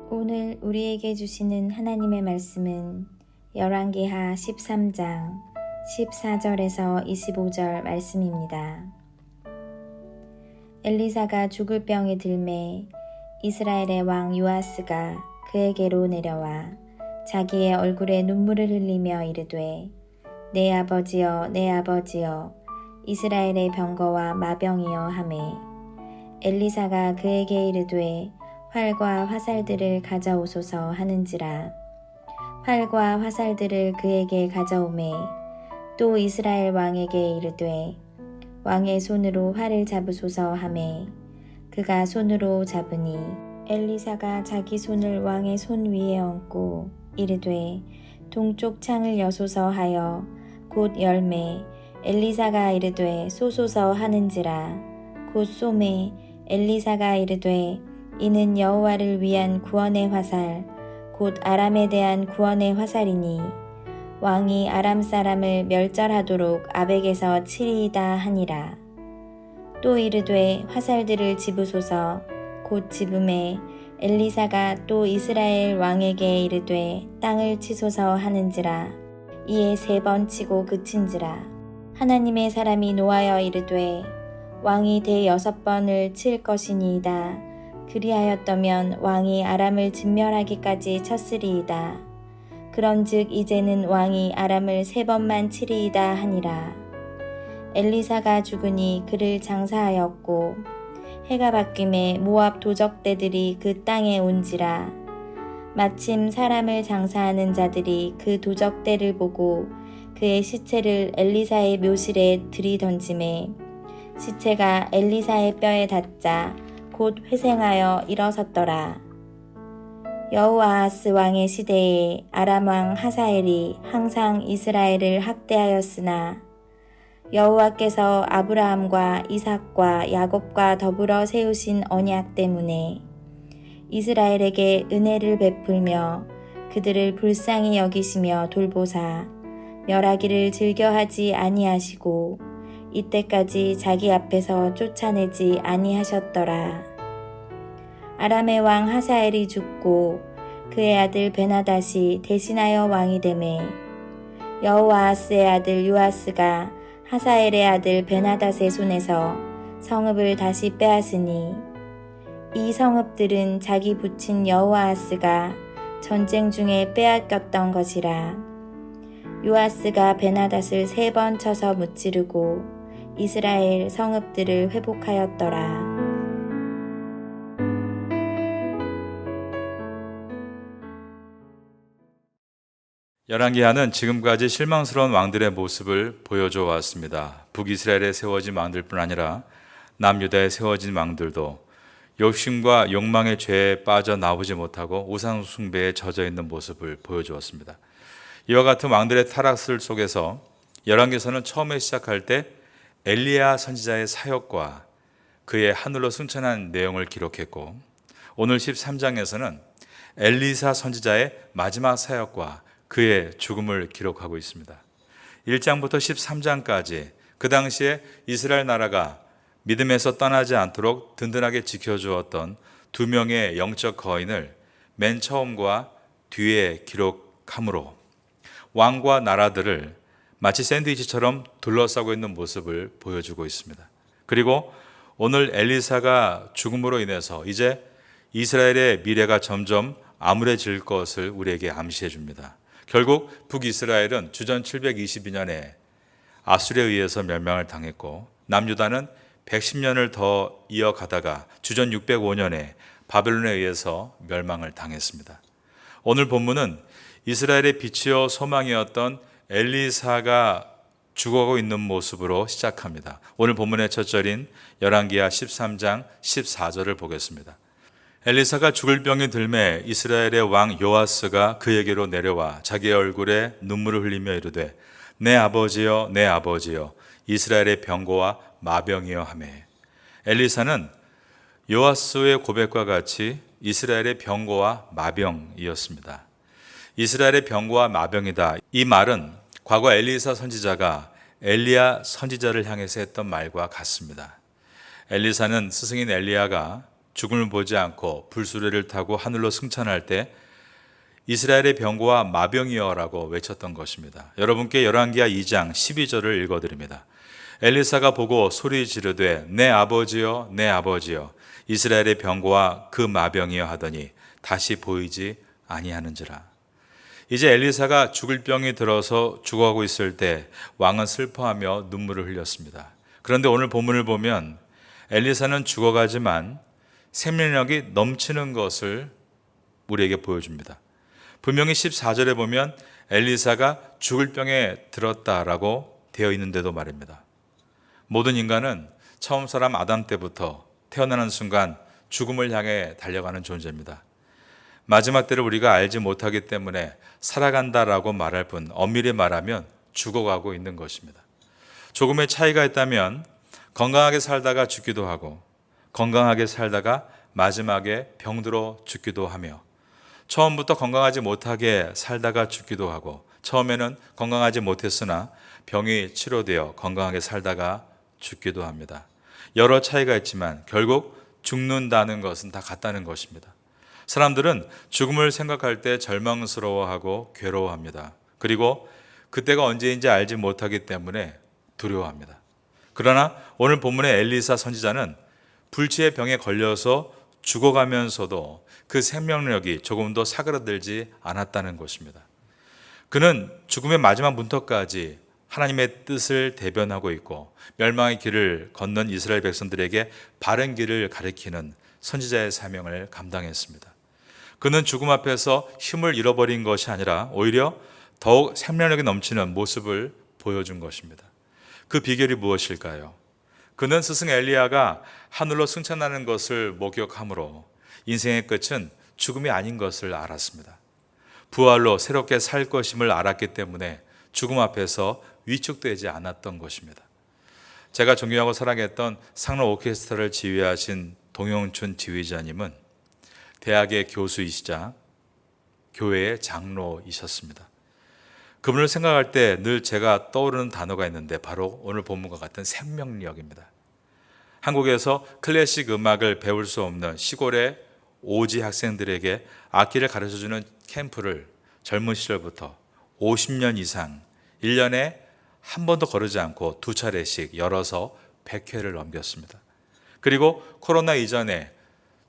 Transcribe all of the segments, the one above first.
오늘 우리에게 주시는 하나님의 말씀은 열왕기하 13장 14절에서 25절 말씀입니다. 엘리사가 죽을 병에 들매 이스라엘의 왕 요아스가 그에게로 내려와 자기의 얼굴에 눈물을 흘리며 이르되 내 아버지여 내 아버지여 이스라엘의 병거와 마병이여 하매 엘리사가 그에게 이르되 활과 화살들을 가져오소서 하는지라. 활과 화살들을 그에게 가져오매 또 이스라엘 왕에게 이르되 왕의 손으로 활을 잡으소서 하매 그가 손으로 잡으니 엘리사가 자기 손을 왕의 손 위에 얹고 이르되 동쪽 창을 여소서 하여 곧 열매 엘리사가 이르되 쏘소서 하는지라. 곧 쏘매 엘리사가 이르되 이는 여호와를 위한 구원의 화살 곧 아람에 대한 구원의 화살이니 왕이 아람 사람을 멸절하도록 아벡에서 치리이다 하니라. 또 이르되 화살들을 집으소서. 곧 집음에 엘리사가 또 이스라엘 왕에게 이르되 땅을 치소서 하는지라. 이에 3번 치고 그친지라. 하나님의 사람이 노하여 이르되 왕이 6번을 칠 것이니이다. 그리하였더면 왕이 아람을 진멸하기까지 쳤으리이다. 그런즉 이제는 왕이 아람을 3번만 치리이다 하니라. 엘리사가 죽으니 그를 장사하였고 해가 바뀜에 모압 도적대들이 그 땅에 온지라. 마침 사람을 장사하는 자들이 그 도적대를 보고 그의 시체를 엘리사의 묘실에 들이던지매 시체가 엘리사의 뼈에 닿자 곧 회생하여 일어섰더라. 여호아하스 왕의 시대에 아람 왕 하사엘이 항상 이스라엘을 학대하였으나 여호와께서 아브라함과 이삭과 야곱과 더불어 세우신 언약 때문에 이스라엘에게 은혜를 베풀며 그들을 불쌍히 여기시며 돌보사 멸하기를 즐겨하지 아니하시고 이때까지 자기 앞에서 쫓아내지 아니하셨더라. 아람의 왕 하사엘이 죽고 그의 아들 베나닷이 대신하여 왕이 되매 여호아하스의 아들 요아스가 하사엘의 아들 베나닷의 손에서 성읍을 다시 빼앗으니 이 성읍들은 자기 부친 여호아하스가 전쟁 중에 빼앗겼던 것이라. 요아스가 베나닷을 3번 쳐서 무찌르고 이스라엘 성읍들을 회복하였더라. 열왕기하는 지금까지 실망스러운 왕들의 모습을 보여줘 왔습니다. 북이스라엘에 세워진 왕들뿐 아니라 남유다에 세워진 왕들도 욕심과 욕망의 죄에 빠져나오지 못하고 우상 숭배에 젖어 있는 모습을 보여주었습니다. 이와 같은 왕들의 타락설 속에서 열왕기서는 처음에 시작할 때 엘리야 선지자의 사역과 그의 하늘로 승천한 내용을 기록했고 오늘 13장에서는 엘리사 선지자의 마지막 사역과 그의 죽음을 기록하고 있습니다. 1장부터 13장까지 그 당시에 이스라엘 나라가 믿음에서 떠나지 않도록 든든하게 지켜주었던 2명의 영적 거인을 맨 처음과 뒤에 기록함으로 왕과 나라들을 마치 샌드위치처럼 둘러싸고 있는 모습을 보여주고 있습니다. 그리고 오늘 엘리사가 죽음으로 인해서 이제 이스라엘의 미래가 점점 암울해질 것을 우리에게 암시해 줍니다. 결국 북이스라엘은 주전 722년에 아수르에 의해서 멸망을 당했고 남유다는 110년을 더 이어가다가 주전 605년에 바벨론에 의해서 멸망을 당했습니다. 오늘 본문은 이스라엘의 빛이요 소망이었던 엘리사가 죽어가고 있는 모습으로 시작합니다. 오늘 본문의 첫 절인 열왕기하 13장 14절을 보겠습니다. 엘리사가 죽을 병이 들매 이스라엘의 왕 요아스가 그에게로 내려와 자기의 얼굴에 눈물을 흘리며 이르되 내 아버지여 내 아버지여 이스라엘의 병거와 마병이여 하매 엘리사는 요아스의 고백과 같이 이스라엘의 병거와 마병이었습니다. 이스라엘의 병거와 마병이다. 이 말은 과거 엘리사 선지자가 엘리야 선지자를 향해서 했던 말과 같습니다. 엘리사는 스승인 엘리야가 죽음을 보지 않고 불수레를 타고 하늘로 승천할 때 이스라엘의 병고와 마병이여라고 외쳤던 것입니다. 여러분께 열왕기하 2장 12절을 읽어드립니다. 엘리사가 보고 소리 지르되 내 아버지여 내 아버지여 이스라엘의 병고와 그 마병이여 하더니 다시 보이지 아니하는지라. 이제 엘리사가 죽을 병이 들어서 죽어가고 있을 때 왕은 슬퍼하며 눈물을 흘렸습니다. 그런데 오늘 본문을 보면 엘리사는 죽어가지만 생명력이 넘치는 것을 우리에게 보여줍니다. 분명히 14절에 보면 엘리사가 죽을 병에 들었다라고 되어 있는데도 말입니다. 모든 인간은 처음 사람 아담 때부터 태어나는 순간 죽음을 향해 달려가는 존재입니다. 마지막 때를 우리가 알지 못하기 때문에 살아간다라고 말할 뿐 엄밀히 말하면 죽어가고 있는 것입니다. 조금의 차이가 있다면 건강하게 살다가 죽기도 하고 건강하게 살다가 마지막에 병들어 죽기도 하며 처음부터 건강하지 못하게 살다가 죽기도 하고 처음에는 건강하지 못했으나 병이 치료되어 건강하게 살다가 죽기도 합니다. 여러 차이가 있지만 결국 죽는다는 것은 다 같다는 것입니다. 사람들은 죽음을 생각할 때 절망스러워하고 괴로워합니다. 그리고 그때가 언제인지 알지 못하기 때문에 두려워합니다. 그러나 오늘 본문의 엘리사 선지자는 불치의 병에 걸려서 죽어가면서도 그 생명력이 조금도 사그라들지 않았다는 것입니다. 그는 죽음의 마지막 문턱까지 하나님의 뜻을 대변하고 있고 멸망의 길을 걷는 이스라엘 백성들에게 바른 길을 가리키는 선지자의 사명을 감당했습니다. 그는 죽음 앞에서 힘을 잃어버린 것이 아니라 오히려 더욱 생명력이 넘치는 모습을 보여준 것입니다. 그 비결이 무엇일까요? 그는 스승 엘리야가 하늘로 승천하는 것을 목격함으로 인생의 끝은 죽음이 아닌 것을 알았습니다. 부활로 새롭게 살 것임을 알았기 때문에 죽음 앞에서 위축되지 않았던 것입니다. 제가 존경하고 사랑했던 상로 오케스트라를 지휘하신 동영춘 지휘자님은 대학의 교수이시자 교회의 장로이셨습니다. 그분을 생각할 때 늘 제가 떠오르는 단어가 있는데 바로 오늘 본문과 같은 생명력입니다. 한국에서 클래식 음악을 배울 수 없는 시골의 오지 학생들에게 악기를 가르쳐주는 캠프를 젊은 시절부터 50년 이상 1년에 한 번도 거르지 않고 2차례씩 열어서 100회를 넘겼습니다. 그리고 코로나 이전에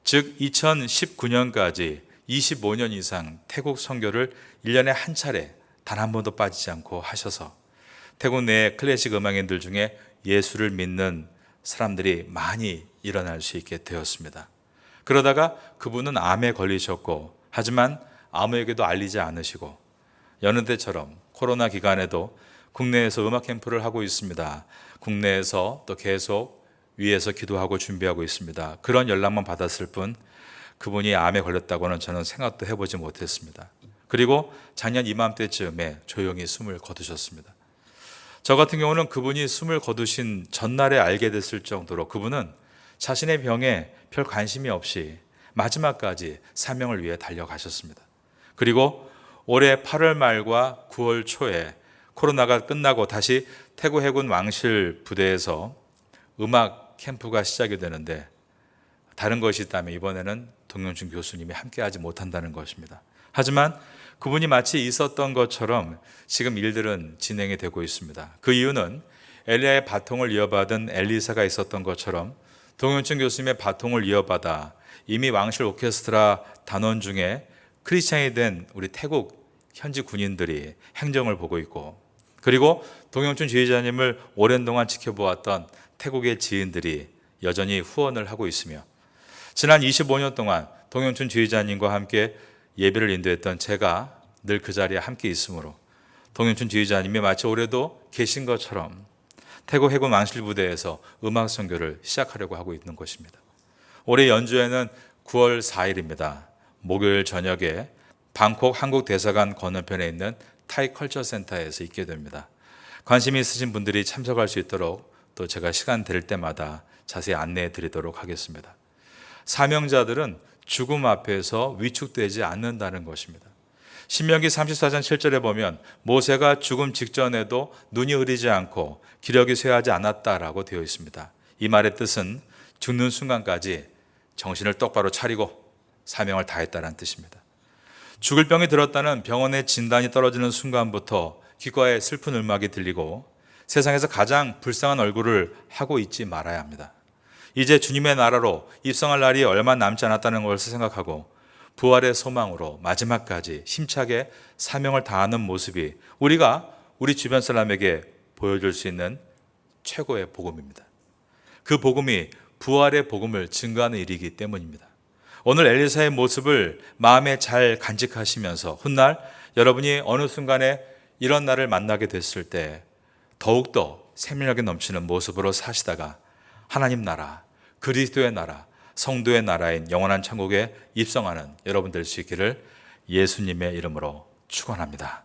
즉 2019년까지 25년 이상 태국 선교를 1년에 한 차례 단 한 번도 빠지지 않고 하셔서 태국 내 클래식 음악인들 중에 예수를 믿는 사람들이 많이 일어날 수 있게 되었습니다. 그러다가 그분은 암에 걸리셨고 하지만 아무에게도 알리지 않으시고 여느 때처럼 코로나 기간에도 국내에서 음악 캠프를 하고 있습니다. 국내에서 또 계속 위에서 기도하고 준비하고 있습니다. 그런 연락만 받았을 뿐 그분이 암에 걸렸다고는 저는 생각도 해보지 못했습니다. 그리고 작년 이맘때쯤에 조용히 숨을 거두셨습니다. 저 같은 경우는 그분이 숨을 거두신 전날에 알게 됐을 정도로 그분은 자신의 병에 별 관심이 없이 마지막까지 사명을 위해 달려가셨습니다. 그리고 올해 8월 말과 9월 초에 코로나가 끝나고 다시 태국 해군 왕실 부대에서 음악 캠프가 시작이 되는데 다른 것이 있다면 이번에는 동영춘 교수님이 함께하지 못한다는 것입니다. 하지만 그분이 마치 있었던 것처럼 지금 일들은 진행이 되고 있습니다. 그 이유는 엘리야의 바통을 이어받은 엘리사가 있었던 것처럼 동영춘 교수님의 바통을 이어받아 이미 왕실 오케스트라 단원 중에 크리스찬이 된 우리 태국 현지 군인들이 행정을 보고 있고 그리고 동영춘 지휘자님을 오랜 동안 지켜보았던 태국의 지인들이 여전히 후원을 하고 있으며 지난 25년 동안 동영춘 지휘자님과 함께 예배를 인도했던 제가 늘 그 자리에 함께 있으므로 동영춘 지휘자님이 마치 올해도 계신 것처럼 태국 해군 왕실 부대에서 음악 선교를 시작하려고 하고 있는 것입니다. 올해 연주회는 9월 4일입니다. 목요일 저녁에 방콕 한국대사관 건너편에 있는 타이 컬처 센터에서 있게 됩니다. 관심이 있으신 분들이 참석할 수 있도록 또 제가 시간 될 때마다 자세히 안내해 드리도록 하겠습니다. 사명자들은 죽음 앞에서 위축되지 않는다는 것입니다. 신명기 34장 7절에 보면 모세가 죽음 직전에도 눈이 흐리지 않고 기력이 쇠하지 않았다라고 되어 있습니다. 이 말의 뜻은 죽는 순간까지 정신을 똑바로 차리고 사명을 다했다는 뜻입니다. 죽을 병이 들었다는 병원의 진단이 떨어지는 순간부터 귓가에 슬픈 음악이 들리고 세상에서 가장 불쌍한 얼굴을 하고 있지 말아야 합니다. 이제 주님의 나라로 입성할 날이 얼마 남지 않았다는 것을 생각하고 부활의 소망으로 마지막까지 힘차게 사명을 다하는 모습이 우리가 우리 주변 사람에게 보여줄 수 있는 최고의 복음입니다. 그 복음이 부활의 복음을 증거하는 일이기 때문입니다. 오늘 엘리사의 모습을 마음에 잘 간직하시면서 훗날 여러분이 어느 순간에 이런 날을 만나게 됐을 때 더욱더 생명력이 넘치는 모습으로 사시다가 하나님 나라, 그리스도의 나라, 성도의 나라인 영원한 천국에 입성하는 여러분 될 수 있기를 예수님의 이름으로 축원합니다.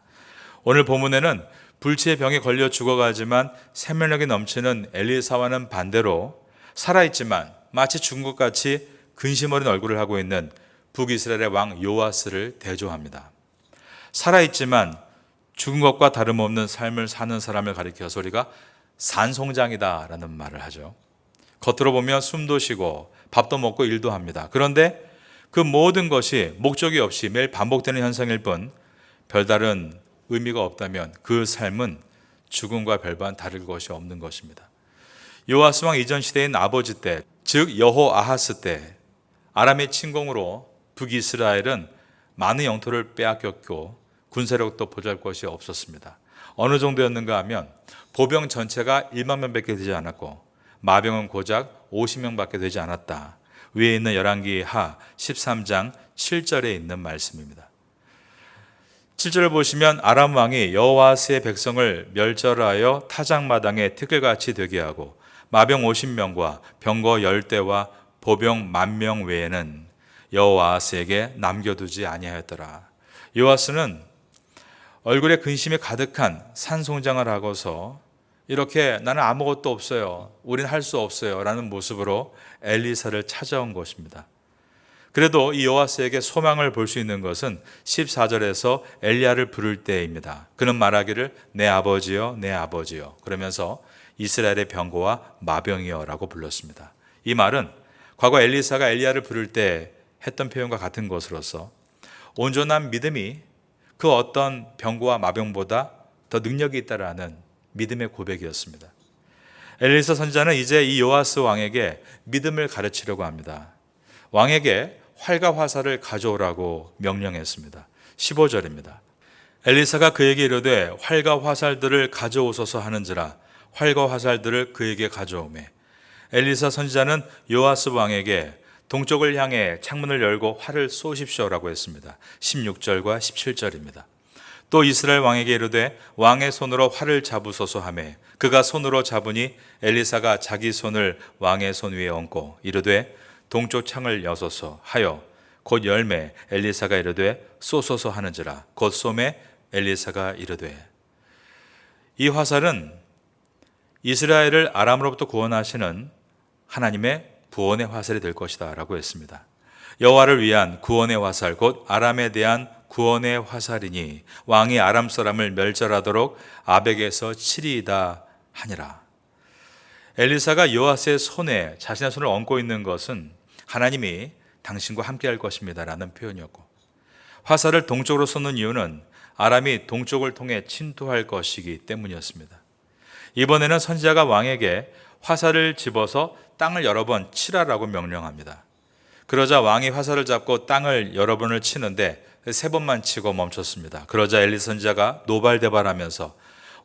오늘 본문에는 불치의 병에 걸려 죽어가지만 생명력이 넘치는 엘리사와는 반대로 살아있지만 마치 죽은 것 같이 근심 어린 얼굴을 하고 있는 북이스라엘의 왕 요아스를 대조합니다. 살아있지만 죽은 것과 다름없는 삶을 사는 사람을 가리켜서 우리가 산송장이다라는 말을 하죠. 겉으로 보면 숨도 쉬고 밥도 먹고 일도 합니다. 그런데 그 모든 것이 목적이 없이 매일 반복되는 현상일 뿐 별다른 의미가 없다면 그 삶은 죽음과 별반 다를 것이 없는 것입니다. 요아스 왕 이전 시대인 아버지 때, 즉 여호아하스 때 아람의 침공으로 북이스라엘은 많은 영토를 빼앗겼고 군사력도 보잘것이 없었습니다. 어느 정도였는가 하면 보병 전체가 1만 명밖에 되지 않았고 마병은 고작 50명밖에 되지 않았다. 위에 있는 열왕기 하 13장 7절에 있는 말씀입니다. 7절을 보시면 아람 왕이 여호아스의 백성을 멸절하여 타작마당에 티끌같이 되게 하고 마병 50명과 병거 10대와 보병 10,000명 외에는 여호아스에게 남겨두지 아니하였더라. 요아스는 얼굴에 근심이 가득한 산송장을 하고서 이렇게 나는 아무것도 없어요, 우린 할 수 없어요 라는 모습으로 엘리사를 찾아온 것입니다. 그래도 이 요아스에게 소망을 볼 수 있는 것은 14절에서 엘리야를 부를 때입니다. 그는 말하기를 내 아버지여 내 아버지여 그러면서 이스라엘의 병거와 마병이여 라고 불렀습니다. 이 말은 과거 엘리사가 엘리야를 부를 때 했던 표현과 같은 것으로서 온전한 믿음이 그 어떤 병거와 마병보다 더 능력이 있다라는 믿음의 고백이었습니다. 엘리사 선지자는 이제 이 요아스 왕에게 믿음을 가르치려고 합니다. 왕에게 활과 화살을 가져오라고 명령했습니다. 15절입니다. 엘리사가 그에게 이르되 활과 화살들을 가져오소서 하는지라 활과 화살들을 그에게 가져오매 엘리사 선지자는 요아스 왕에게 동쪽을 향해 창문을 열고 활을 쏘십시오라고 했습니다. 16절과 17절입니다. 또 이스라엘 왕에게 이르되 왕의 손으로 활을 잡으소서 하매 그가 손으로 잡으니 엘리사가 자기 손을 왕의 손 위에 얹고 이르되 동쪽 창을 여소서 하여 곧 열매 엘리사가 이르되 쏘소서 하는지라 곧 쏘매 엘리사가 이르되. 이 화살은 이스라엘을 아람으로부터 구원하시는 하나님의 구원의 화살이 될 것이다 라고 했습니다. 여호와를 위한 구원의 화살 곧 아람에 대한 구원의 화살이니 왕이 아람 사람을 멸절하도록 아벡에서 치리이다 하니라. 엘리사가 요아스의 손에 자신의 손을 얹고 있는 것은 하나님이 당신과 함께 할 것입니다 라는 표현이었고, 화살을 동쪽으로 쏘는 이유는 아람이 동쪽을 통해 침투할 것이기 때문이었습니다. 이번에는 선지자가 왕에게 화살을 집어서 땅을 여러 번 치라라고 명령합니다. 그러자 왕이 화살을 잡고 땅을 여러 번을 치는데 3번만 치고 멈췄습니다. 그러자 엘리사 선지자가 노발대발하면서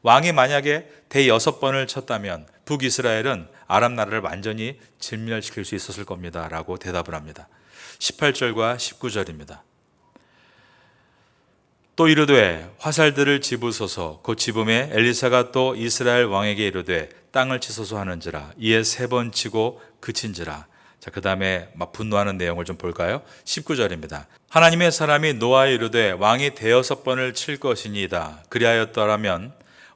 왕이 만약에 대6번을 쳤다면 북이스라엘은 아람 나라를 완전히 진멸시킬 수 있었을 겁니다 라고 대답을 합니다. 18절과 19절입니다. 또 이르되 화살들을 집으소서 곧 집음에 엘리사가 또 이스라엘 왕에게 이르되 땅을 치소서 하는지라 이에 3번 치고 그친지라. 자, 그 다음에 막 분노하는 내용을 좀 볼까요? 19절입니다. 하나님의 사람이 노아에 이르되 왕이 6번을 칠 것이니이다. 그리하였더라면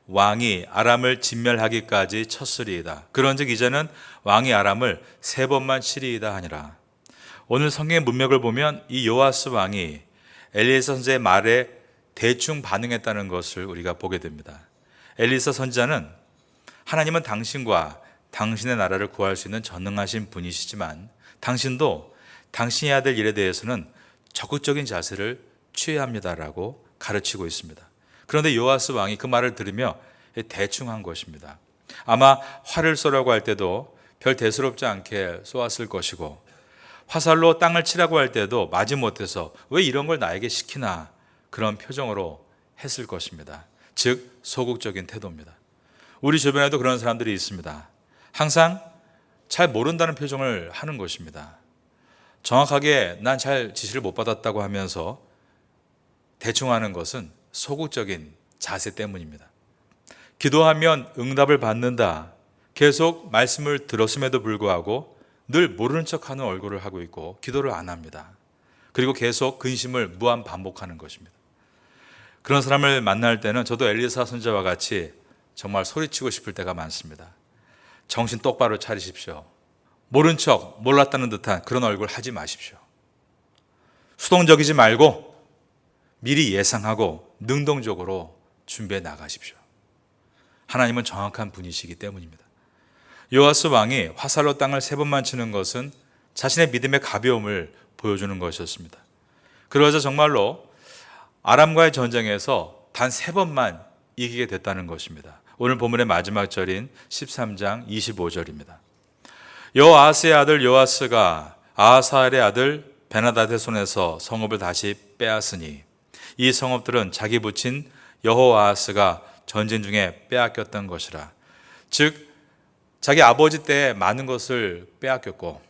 왕이 아람을 진멸하기까지 쳤으리이다. 그런즉 이제는 왕이 아람을 3번만 치리이다 하니라. 오늘 성경의 문맥을 보면 이 요아스 왕이 엘리사 선지자의 말에 대충 반응했다는 것을 우리가 보게 됩니다. 엘리사 선지자는 하나님은 당신과 당신의 나라를 구할 수 있는 전능하신 분이시지만 당신도 당신이 해야 될 일에 대해서는 적극적인 자세를 취해야 합니다라고 가르치고 있습니다. 그런데 요아스 왕이 그 말을 들으며 대충 한 것입니다. 아마 활을 쏘라고 할 때도 별 대수롭지 않게 쏘았을 것이고, 화살로 땅을 치라고 할 때도 마지못해서 왜 이런 걸 나에게 시키나, 그런 표정으로 했을 것입니다. 즉 소극적인 태도입니다. 우리 주변에도 그런 사람들이 있습니다. 항상 잘 모른다는 표정을 하는 것입니다. 정확하게 난 잘 지시를 못 받았다고 하면서 대충 하는 것은 소극적인 자세 때문입니다. 기도하면 응답을 받는다, 계속 말씀을 들었음에도 불구하고 늘 모르는 척하는 얼굴을 하고 있고 기도를 안 합니다. 그리고 계속 근심을 무한 반복하는 것입니다. 그런 사람을 만날 때는 저도 엘리사 선지자와 같이 정말 소리치고 싶을 때가 많습니다. 정신 똑바로 차리십시오. 모른 척 몰랐다는 듯한 그런 얼굴 하지 마십시오. 수동적이지 말고 미리 예상하고 능동적으로 준비해 나가십시오. 하나님은 정확한 분이시기 때문입니다. 요아스 왕이 화살로 땅을 3번만 치는 것은 자신의 믿음의 가벼움을 보여주는 것이었습니다. 그러자 정말로 아람과의 전쟁에서 단 3번만 이기게 됐다는 것입니다. 오늘 본문의 마지막 절인 13장 25절입니다. 여호아스의 아들 요아스가 아하사엘의 아들 베나닷의 손에서 성읍을 다시 빼앗으니 이 성읍들은 자기 부친 여호아스가 전쟁 중에 빼앗겼던 것이라. 즉 자기 아버지 때 많은 것을 빼앗겼고,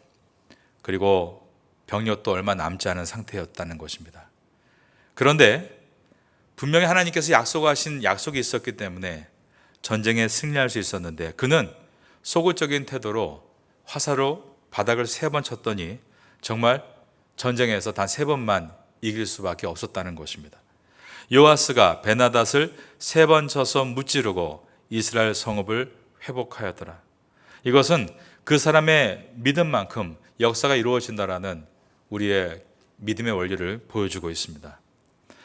그리고 병력도 얼마 남지 않은 상태였다는 것입니다. 그런데 분명히 하나님께서 약속하신 약속이 있었기 때문에 전쟁에 승리할 수 있었는데, 그는 소극적인 태도로 화살로 바닥을 3번 쳤더니 정말 전쟁에서 단 3번만 이길 수밖에 없었다는 것입니다. 요아스가 베나닷을 3번 쳐서 무찌르고 이스라엘 성읍을 회복하였더라. 이것은 그 사람의 믿음만큼 역사가 이루어진다라는 우리의 믿음의 원리를 보여주고 있습니다.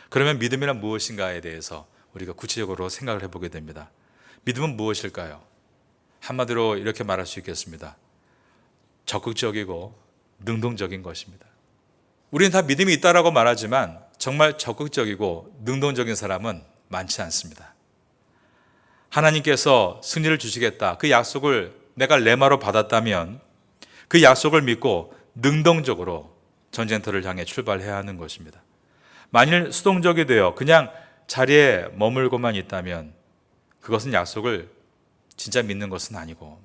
그러면 믿음이란 무엇인가에 대해서 우리가 구체적으로 생각을 해보게 됩니다. 믿음은 무엇일까요? 한마디로 이렇게 말할 수 있겠습니다. 적극적이고 능동적인 것입니다. 우리는 다 믿음이 있다라고 말하지만 정말 적극적이고 능동적인 사람은 많지 않습니다. 하나님께서 승리를 주시겠다, 그 약속을 내가 레마로 받았다면 그 약속을 믿고 능동적으로 전쟁터를 향해 출발해야 하는 것입니다. 만일 수동적이 되어 그냥 자리에 머물고만 있다면 그것은 약속을 진짜 믿는 것은 아니고,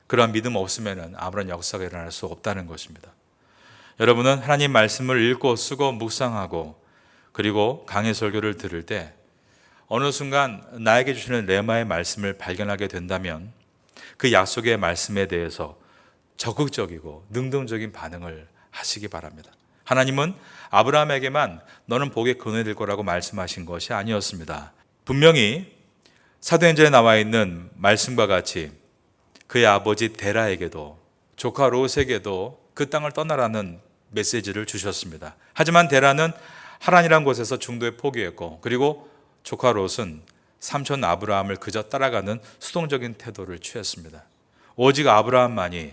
그런 믿음 없으면 아무런 역사가 일어날 수 없다는 것입니다. 여러분은 하나님 말씀을 읽고 쓰고 묵상하고 그리고 강해 설교를 들을 때 어느 순간 나에게 주시는 레마의 말씀을 발견하게 된다면 그 약속의 말씀에 대해서 적극적이고 능동적인 반응을 하시기 바랍니다. 하나님은 아브라함에게만 너는 복의 근원이 될 거라고 말씀하신 것이 아니었습니다. 분명히 사도행전에 나와 있는 말씀과 같이 그의 아버지 데라에게도 조카 롯에게도 그 땅을 떠나라는 메시지를 주셨습니다. 하지만 데라는 하란이라는 곳에서 중도에 포기했고, 그리고 조카 롯은 삼촌 아브라함을 그저 따라가는 수동적인 태도를 취했습니다. 오직 아브라함만이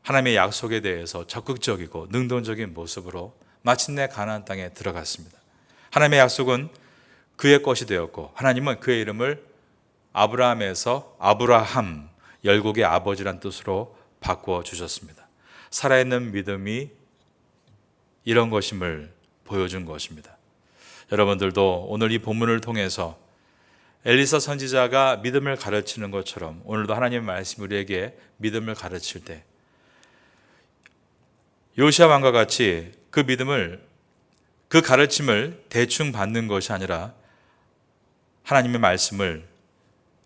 하나님의 약속에 대해서 적극적이고 능동적인 모습으로 마침내 가나안 땅에 들어갔습니다. 하나님의 약속은 그의 것이 되었고, 하나님은 그의 이름을 아브라함에서 아브라함, 열국의 아버지란 뜻으로 바꾸어 주셨습니다. 살아있는 믿음이 이런 것임을 보여준 것입니다. 여러분들도 오늘 이 본문을 통해서 엘리사 선지자가 믿음을 가르치는 것처럼 오늘도 하나님의 말씀이 우리에게 믿음을 가르칠 때 요시야 왕과 같이 그 믿음을, 그 가르침을 대충 받는 것이 아니라 하나님의 말씀을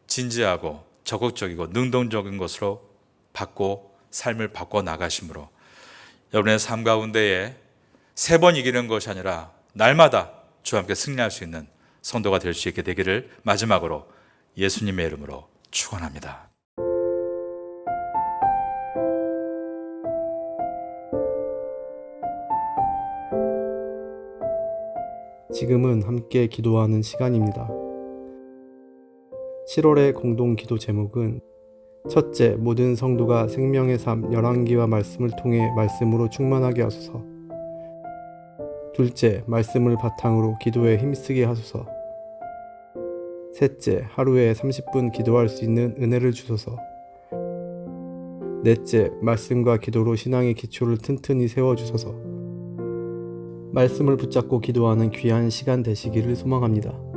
진지하고 적극적이고 능동적인 것으로 받고 삶을 바꿔 나가심으로 여러분의 삶 가운데에 3번 이기는 것이 아니라 날마다 주와 함께 승리할 수 있는 성도가 될 수 있게 되기를 마지막으로 예수님의 이름으로 축원합니다. 지금은 함께 기도하는 시간입니다. 7월의 공동 기도 제목은 첫째, 모든 성도가 생명의 삶 열왕기와 말씀을 통해 말씀으로 충만하게 하소서. 둘째, 말씀을 바탕으로 기도에 힘쓰게 하소서. 셋째, 하루에 30분 기도할 수 있는 은혜를 주소서. 넷째, 말씀과 기도로 신앙의 기초를 튼튼히 세워주소서. 말씀을 붙잡고 기도하는 귀한 시간 되시기를 소망합니다.